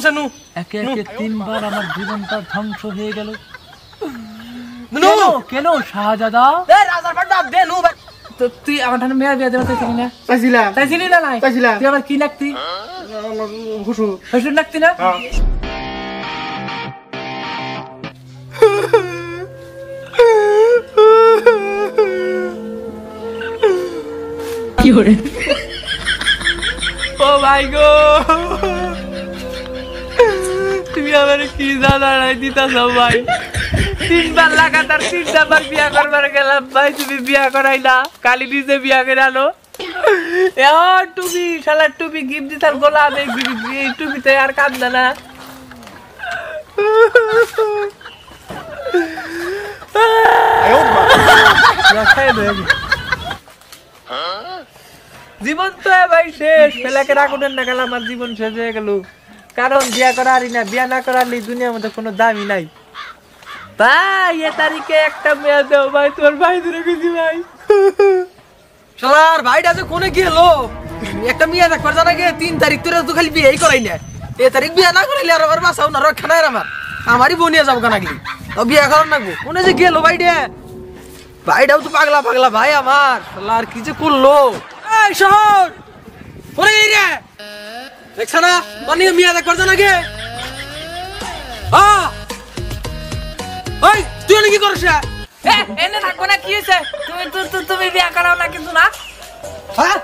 চলতেছে নু একে একে তিনবার আমার জীবনটা ধ্বংস হয়ে গেল। কেন শাহজাদা? রাজার পাট বাদ দে নু ভাই। তো তুই আমার ঠান্ডা মেয়ের বিয়ে দেওয়া চাইছিলি না? চাইছিলি না? নাই তুই আবার কি লাগতি? শ্বশুর লাগতি না? কি করে? ও ভাই গো, তুমি আমার কি দাঁড়াই দিতাছ ভাই? 3 বার লাগাতার 3টা বার বিয়া করবার গেলাম ভাই, তুমি বিয়া করাই না, কালি নিজে বিয়া করে আনো। টুপি শালার টুপি গিফট দিতার গোলাম, এই টুপিতে আর কান্দা না। জীবন তো ভাই শেষ, ফেলাকে রাখুন না গেল, আমার জীবন শেষ হয়ে গেল। কারণ বিয়া করারই না, বিয়া না করারই দুনিয়ার মধ্যে কোনো দামই নাই ভাই। এ তারিখে একটা মেয়ে দেও ভাই, তোর ভাই ধরে গেছি ভাই। শালার ভাইটা যে কোনে গেল, একটা মেয়ে দেখবার জানা গে 3 তারিখ তোরা তো খালি বিয়েই করাই না। এ তারিখ বিয়া না করাইলে আর বাসাও না রক্ষা নাই আমারই বনিয়া যাবো কেন গেলি, বিয়া করার নাকবো। কোনে যে গেল ভাইটা, ভাইটাও তো পাগলা পাগলা ভাই আমার। শালার কি যে করলো। এই শহর পরে এই রে দেখছ না, অনেক মেয়ে দেখবার জানা গে। ওই তুই কি করছ? এনে থাকবো না, কি হয়েছে? তুমি বিয়া করাও না কিন্তু না। হ্যাঁ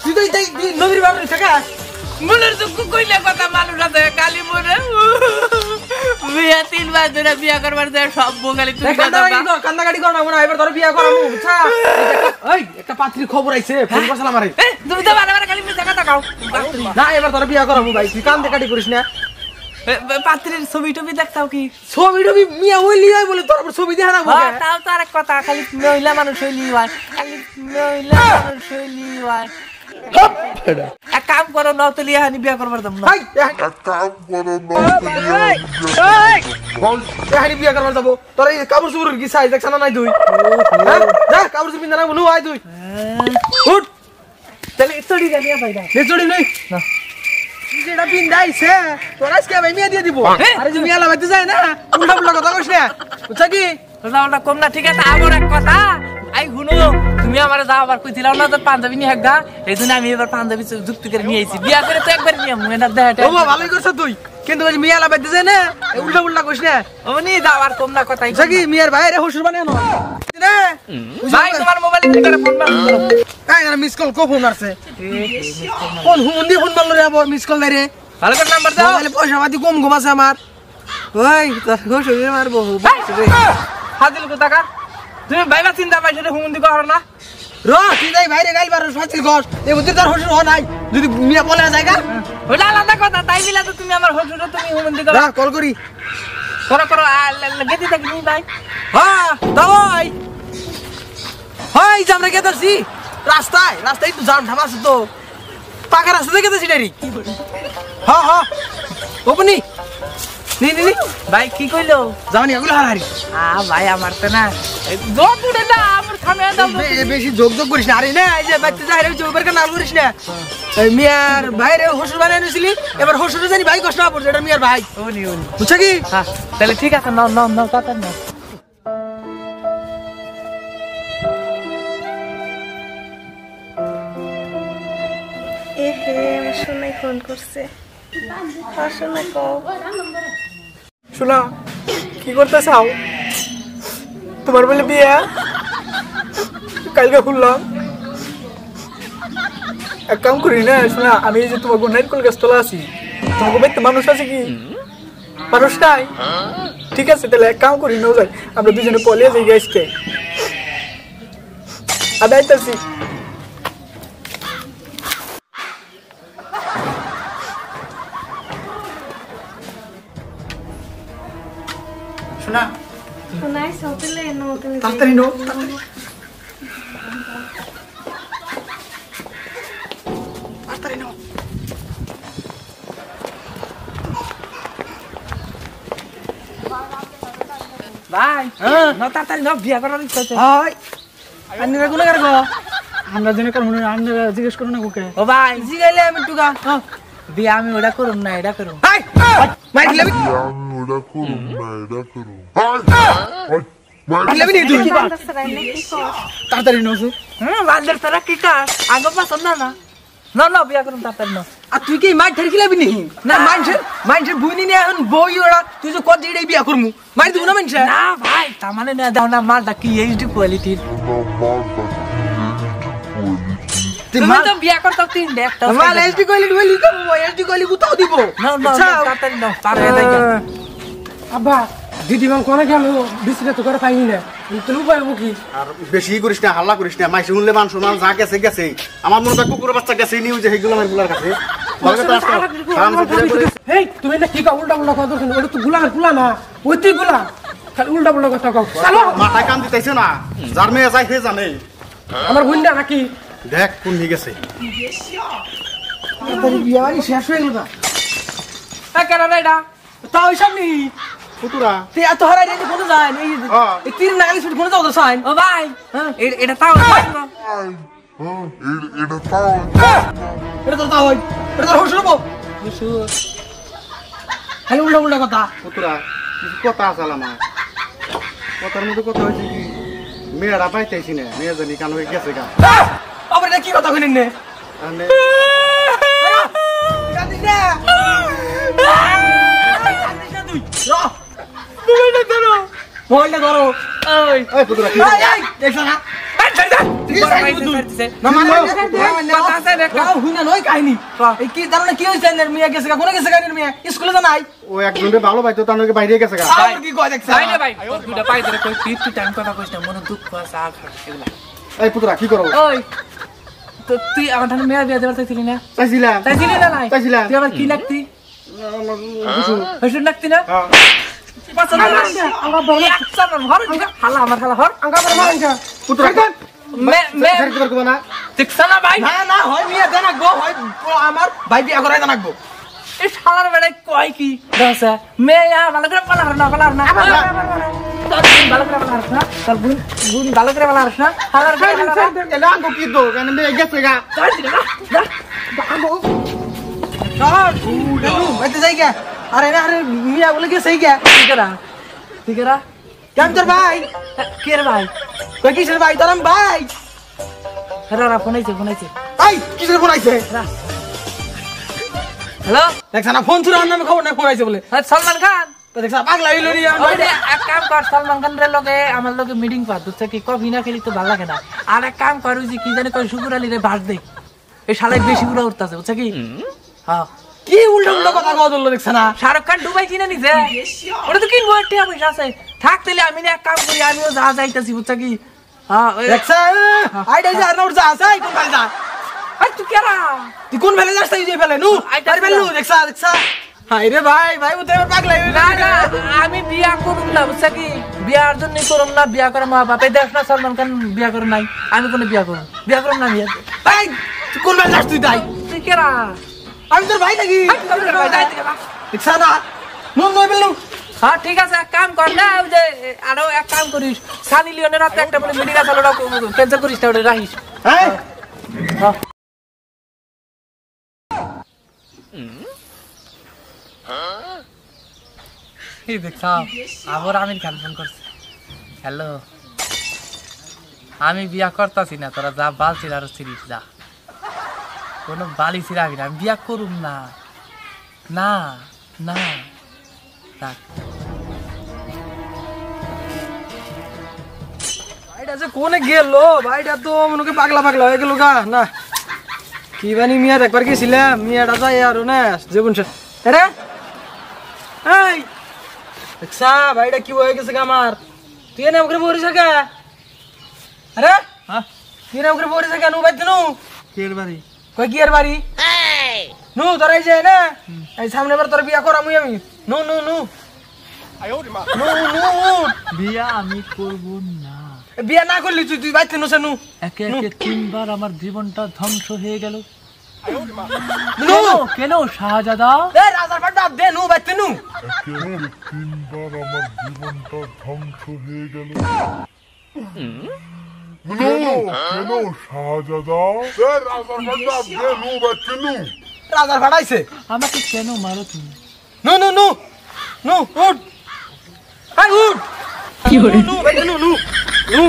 তুই তো নদীর বাড়ি থাকা মনের দুঃখ কইলে কথা মানুষ আছে কালি মনে। বিয়া 3 বার ধরে বিয়া করবার যায় সব বোগালি তুমি কান্দাকাটি কর না, মনে এবার ধরে বিয়া করাবো বুঝছা। এই একটা পাত্রীর খবর আইছে, ফোন করছিলাম আমারে। তুমি তো বারবার খালি মিথ্যা কথা কও। না এবার ধরে বিয়া করাবো ভাই, তুই কান্দাকাটি করিস না। পাত্রীর ছবি টবি দেখতাও কি? ছবি টবি মিয়া হইলি হয় বলে তোর ছবি দেখা না। তাও তো আরেক কথা, খালি মহিলা মানুষ হইলি হয়, খালি মহিলা মানুষ হইলি হয়। এক কাম করো, নতুন হানি বিয়া করবার দাম না। বিয়া করবার যাবো তোর এই কাপড় চুপড় কি সাইজ দেখছ না নাই তুই? যা কাপড় চুপড় পিন্ধা না নু আয় তুই উঠ। তাহলে চড়ি গা বিয়া পাইদা নে চড়ি নাই না যেটা পিন্দাইছে তোর আজকে ভাই মিয়া দিয়ে দিব। আরে যে মিয়া লাগাইতে যায় না উল্টা উল্টা কথা কইছ না বুঝছা কি? ওটা কম না, ঠিক আছে। আমার এক কথা আই শুনো, তুমি আমার যাও আবার কইছিলাও না তো পাঞ্জাবি নিয়ে হাগা, এই জন্য আমি এবার পাঞ্জাবি যুক্তি করে নিয়ে আইছি। বিয়া করে তো একবার নিয়ে মুয়েনার দেহাটা ও ভালোই করছ তুই, কিন্তু ওই মিয়া লাগাইতে যায় না উল্টা উল্টা কইছ না। ওনি যাও আর কম না কথা। বুঝছা কি? মিয়ার ভাইরে হুশুর বানানো না ভাই, তোমার মোবাইলে কি করে ফোন মারো? কাই না মিস কল কো ফোন আসছে? কোন হুন্দি ফোন মারলো রে আবার মিস কল দেরে? ভালো করে নাম্বার দাও। মোবাইলে পয়সা পাতি কম কম আছে আমার। ওই তোর হুশুর মারবো হাদিল কো টাকা তুমি ভাইবা চিন্তা পাইছ রে হুন্দি কর না। র তুই যাই বাইরে গাইল বার ফাতিল কর, এই বুদ্ধি তার হুশুর হ নাই যদি মিয়া বলে জায়গা ওটা আলাদা কথা। তাই বিলা তো তুমি আমার হুশুর, তুমি হুন্দি কর। কল করি করো করো গেদি থাকি নি ভাই। হ্যাঁ দাই হয় যে আমরা গেতাছি রাস্তায় রাস্তায় তো জাম ধাম আছে তো, পাকা রাস্তা গেতাছি ডাইরেক্ট। হ্যাঁ হ্যাঁ ওপনি নি নি ভাই কি কইলো? যাওনি এগুলো হারি। ভাই আমার তো না যোগ উড়ে না, আমার থামে দাও। বেশি যোগ যোগ করিস না। আরে না এই যে বাচ্চা যাইরে জোবার কা নাল করিস না। এই মিয়ার ভাইরে হুশুর বানাই নিছিলি, এবার হুশুরে জানি ভাই কষ্ট না পড়ছে, এটা মিয়ার ভাই। ওনি বুঝছ কি? হ্যাঁ তাহলে ঠিক আছে, নাও নাও নাও কথা নাও। আমার সোনাই ফোন করছে। শোনা কি করতে চাও? তোমার বলে বিয়ে কালকে খুললাম। এক কাম করি না শোনা, আমি যে তোমার নাইটকল গাছতলা আছি, তোমাকে বাড়িতে মানুষ আছে কি? মানুষ নাই? ঠিক আছে তাহলে এক কাম করি না যাই, আমরা দুজনে পলিয়ে যাই গাছকে আদাইতেছি। শোনা তাড়াতাড়ি নো তাড়াতাড়ি নো। ভাই না তাড়াতাড়ি না, বিয়া করার ইচ্ছা আছে। হাই আন্নিরা কোন কার গো? আমরা জেনে কার মনে আন্নিরা জিজ্ঞেস করো না কোকে। ও ভাই জিগাইলে আমি টুকা বিয়া আমি ওটা করুম না, এটা করুম। হাই মাইর দিলাম ওটা করুন না এটা করুন দিলাম নি তুই তাড়াতাড়ি নসু বান্দের তারা কি কাজ আগে পছন্দ না না না বিয়া করুন তাড়াতাড়ি না আর তুই কি মাইর ঠের খিলাবি নি না মাইনসের বুইনি নিয়ে এখন বই ওরা তুই যে কত দিড়াই বিয়া করমু মাইর দিব না মাইনসে না ভাই তার মানে না দাও না মালটা কি এইচডি কোয়ালিটির তুমি তো বিয়া করতে তিন একটা মাল এসডি কোয়ালিটি বলি তো এসডি কোয়ালিটি কোথাও দিব না না তাড়াতাড়ি নাও পারে লাগে আব্বা দিদি মান কোনে গেল বিসিতে তো করে পাইনি না তুমি পাইবো কি আর বেশি করিস না হাল্লা করিস না মাইসে শুনলে মান শোনা যা গেছে গেছে আমার মনে হয় কুকুরের বাচ্চা গেছে নিউজে সেইগুলো আমার গুলার কাছে হেই তুমি না কি কা উল্টা উল্টা কথা শুনো ওটা তো গুলা না ওই তুই গুলা খালি উল্টা উল্টা কথা কও চলো মাথায় কান দিতেছে না যার মেয়ে যায় সে জানে আমার গুন্ডা নাকি দেখ কোন হয়ে গেছে বিয়া বাড়ি শেষ হয়ে গেল না কেন রে এটা তাও সব নেই কুতুরা তুই এত হারাই রেখে কোনে যায় এই তীর নাগালি ছুটি কোনে যাও তো সাইন ও ভাই এটা তাও এটা তাও এটা তো তাও হয় এটা তো হোস রবো খালি উল্টা উল্টা কথা কুতুরা কিছু কথা আছে আমার কথার মধ্যে কথা হয়েছে কি মেয়েরা পাইতেছি না মেয়ে জানি কান হয়ে গেছে গা আবার এটা কি কথা কইলেন নে তাহলে কাঁদিস না কাঁদিস না তুই মোবাইলটা ধরো ওই এই কুতুরা কি এই দেখছ না স্কুলে জানাই ও একজনের ভালো পাইতো তার নাকি বাইরে গেছে গা কি কয় দেখছ ভাই না ভাই দুটা পাই ধরে কই তুই টাইম কথা কইছ না মনে দুঃখ আছে আর এগুলা এই পুতুরা কি করো ওই তো তুই আমার ঠানে মেয়া বিয়া দেবার চাইছিলি না চাইছিলাম চাইছিলি না নাই চাইছিলাম। তুই আমার কি লাগতি হসুন লাগতি না হ্যাঁ পছন্দ না আমার বড় একজন হর হালা আমার হালা হর আঙ্গা বড় মাইনকা পুতুরা মে মে ছেড়ে দিবার কো না দেখছ না ভাই না না হয় মিয়া জানাকবো হয় আমার ভাই বিয়া করাই জানাকবো এই শালার বেড়ে কয় কি দাসা মেয়া ভালো করে পালা না ভালো করে পালা না তোর বুন ভালো করে পালা না হালার এটা আঙ্গো কি দো কেন মেয়ে গেছে গা যাই গে আরে না আরে মিয়া বলে গেছে গে ঠিক আছে কেন তোর ভাই কে রে ভাই কই কিসের ভাই তোর ভাই রা ফোন আইছে এই কিসের ফোন আইছে হ্যালো দেখছ না ফোন তুই নামে খবর না ফোন আইছে বলে সলমান খান তো দেখছ পাগলা হইলো নি এক কাম কর সলমান খানের লগে আমার লগে মিটিং কর বুঝছে কি কফি না খেলি তো ভালো লাগে না আর এক কাম কর ওই যে কি জানি কই শুকুর আলী রে ভাত দে এই শালায় বেশি উড়া উঠতাছে বুঝছে কি হ্যাঁ কি উল্টো উল্টো কথা কও দল দেখছ না শাহরুখ খান দুবাই কিনে নিছে ওটা তো কিনবো একটা পয়সা আছে থাক তাহলে আমি না এক কাম করি আমিও যা যাইতাছি বুঝছে কি হ্যাঁ দেখছ আইডা যা না উঠ যা আই কোন ভাই যা আই তুই কেরা তুই কোন ফেলে যাস তুই ফেলে নু আই ফেললু দেখছ হাই রে ভাই ভাই উতে পাগলা হইলো না না আমি বিয়া করুম না বুঝছে কি বিয়ার জন্য করুম না বিয়া করে মা বাপে দেখ না সলমান খান বিয়া করে নাই আমি কোনো বিয়া করুম না বিয়া ভাই তুই কোন ফেলে যাস তুই তাই তুই কেরা আমি তোর ভাই নাকি দেখছ না নুন নই ফেললু হ্যাঁ ঠিক আছে এক কাম কর না ওই যে আরো এক কাম করিস সানি লিওনের হাতে একটা বলে মিটিং আছে ওটা ক্যান্সেল করিস না ওটা রাখিস হ্যাঁ এই দেখ আবার আমির খান ফোন করছে হ্যালো আমি বিয়া করতাছি না তোরা যা বালছিস আরো সিরিজ যা কোনো বালি ছিড়াবি না আমি বিয়া করুম না না না থাক ভাইটা যে কোনে গেল ভাইটা তো মনে পাগলা পাগলা হয়ে গেল গা না কি বানি মিয়া একবার গেছিলাম মিয়াটা যাই আর না জীবন আরে এই দেখছা ভাইটা কি হয়ে গেছে আমার তুই এনে ওকে বলিস কে আরে হ্যাঁ তুই এনে ওকে বলিস কে নু বাইতে নু কের বাড়ি কই কি এর বাড়ি নু তোর এই যে না এই সামনে বার তোর বিয়া করামু আমি নু নু নু নু নু বিয়া আমি করব না বিয়া না করলি তুই বাইতে নু নু একে একে তিনবার আমার জীবনটা ধ্বংস হয়ে গেল নু কেন শাহজাদা এ রাজার পাটা দে নু বাইতে নু তিনবার আমার জীবনটা ধ্বংস হয়ে গেল কেন শাহজাদা রাজার বাচ্চা কেন রাজার ফাটাইছে আমাকে কেন মারো তুমি নু নু নু নু উঠ আই উঠ কি হরে নু নু নু নু